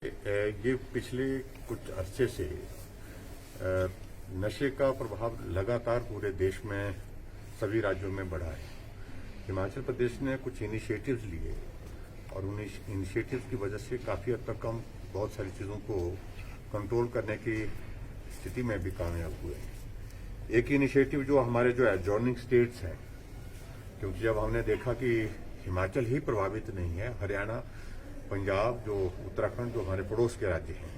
ये पिछले कुछ अरसे से नशे का प्रभाव लगातार पूरे देश में सभी राज्यों में बढ़ा है। हिमाचल प्रदेश ने कुछ इनिशिएटिव्स लिए और उन इनिशिएटिव्स की वजह से काफ़ी हद तक हम बहुत सारी चीज़ों को कंट्रोल करने की स्थिति में भी कामयाब हुए हैं। एक इनिशिएटिव जो हमारे जो एडजॉर्निंग स्टेट्स हैं, क्योंकि जब हमने देखा कि हिमाचल ही प्रभावित नहीं है, हरियाणा, पंजाब, जो उत्तराखंड, जो हमारे पड़ोस के राज्य हैं,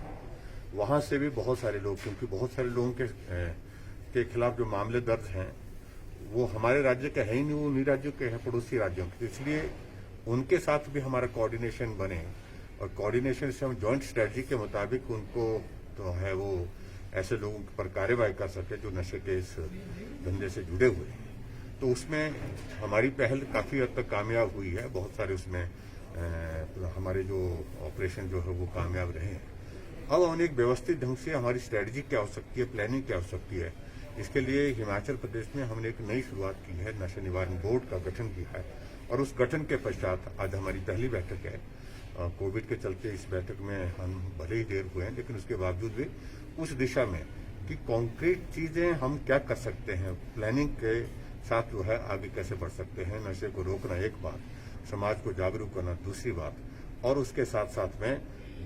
वहां से भी बहुत सारे लोग, क्योंकि बहुत सारे लोगों के खिलाफ जो मामले दर्ज हैं वो हमारे राज्य के हैं ही नहीं, वो उन्हीं राज्यों के हैं, पड़ोसी राज्यों के। इसलिए उनके साथ भी हमारा कोऑर्डिनेशन बने और कोऑर्डिनेशन से हम जॉइंट स्ट्रेटजी के मुताबिक उनको तो है वो ऐसे लोगों पर कार्रवाई कर सके जो नशे के इस धंधे से जुड़े हुए हैं। तो उसमें हमारी पहल काफी हद तक कामयाब हुई है। बहुत सारे उसमें हमारे जो ऑपरेशन जो है वो कामयाब रहे हैं। अब हमें एक व्यवस्थित ढंग से हमारी स्ट्रेटजी क्या हो सकती है, प्लानिंग क्या हो सकती है, इसके लिए हिमाचल प्रदेश में हमने एक नई शुरुआत की है। नशा निवारण बोर्ड का गठन किया है और उस गठन के पश्चात आज हमारी पहली बैठक है। कोविड के चलते इस बैठक में हम भले ही देर हुए हैं, लेकिन उसके बावजूद भी उस दिशा में कि कॉन्क्रीट चीजें हम क्या कर सकते हैं, प्लानिंग के साथ जो है आगे कैसे बढ़ सकते हैं। नशे को रोकना एक बात, समाज को जागरूक करना दूसरी बात, और उसके साथ साथ में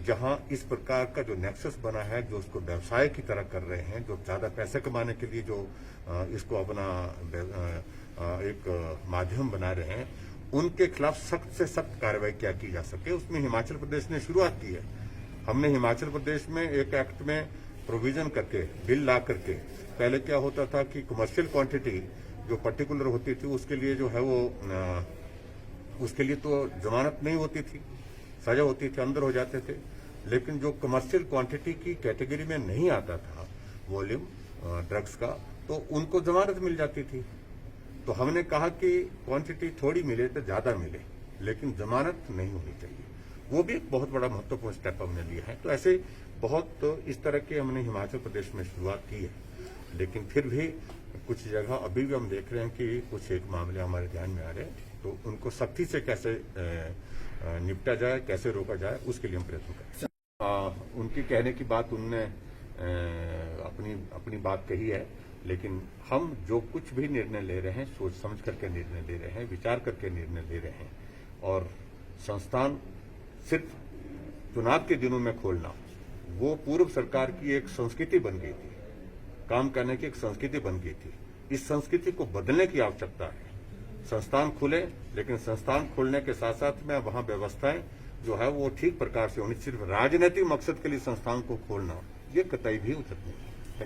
जहां इस प्रकार का जो नेक्सस बना है, जो उसको व्यवसाय की तरह कर रहे हैं, जो ज्यादा पैसे कमाने के लिए जो इसको अपना एक माध्यम बना रहे हैं, उनके खिलाफ सख्त से सख्त कार्रवाई क्या की जा सके, उसमें हिमाचल प्रदेश ने शुरुआत की है। हमने हिमाचल प्रदेश में एक एक्ट में प्रोविजन करके, बिल ला करके, पहले क्या होता था कि कमर्शियल क्वांटिटी जो पर्टिकुलर होती थी उसके लिए जो है वो उसके लिए तो जमानत नहीं होती थी, सजा होती थी, अंदर हो जाते थे। लेकिन जो कमर्शियल क्वांटिटी की कैटेगरी में नहीं आता था वॉल्यूम ड्रग्स का, तो उनको जमानत मिल जाती थी। तो हमने कहा कि क्वांटिटी थोड़ी मिले तो ज्यादा मिले, लेकिन जमानत नहीं होनी चाहिए। वो भी एक बहुत बड़ा महत्वपूर्ण स्टेप हमने लिया है। तो ऐसे बहुत इस तरह के हमने हिमाचल प्रदेश में शुरुआत की है। लेकिन फिर भी कुछ जगह अभी भी हम देख रहे हैं कि कुछ एक मामले हमारे ध्यान में आ रहे हैं, तो उनको सख्ती से कैसे निपटा जाए, कैसे रोका जाए, उसके लिए हम प्रयत्न करें। उनकी कहने की बात उनने अपनी बात कही है, लेकिन हम जो कुछ भी निर्णय ले रहे हैं सोच समझ करके निर्णय ले रहे हैं, विचार करके निर्णय ले रहे हैं। और संस्थान सिर्फ चुनाव के दिनों में खोलना, वो पूर्व सरकार की एक संस्कृति बन गई थी, काम करने की एक संस्कृति बन गई थी। इस संस्कृति को बदलने की आवश्यकता है। संस्थान खुले, लेकिन संस्थान खोलने के साथ साथ में वहां व्यवस्थाएं जो है वो ठीक प्रकार से होनी। सिर्फ राजनीतिक मकसद के लिए संस्थान को खोलना ये कतई भी उचित नहीं है।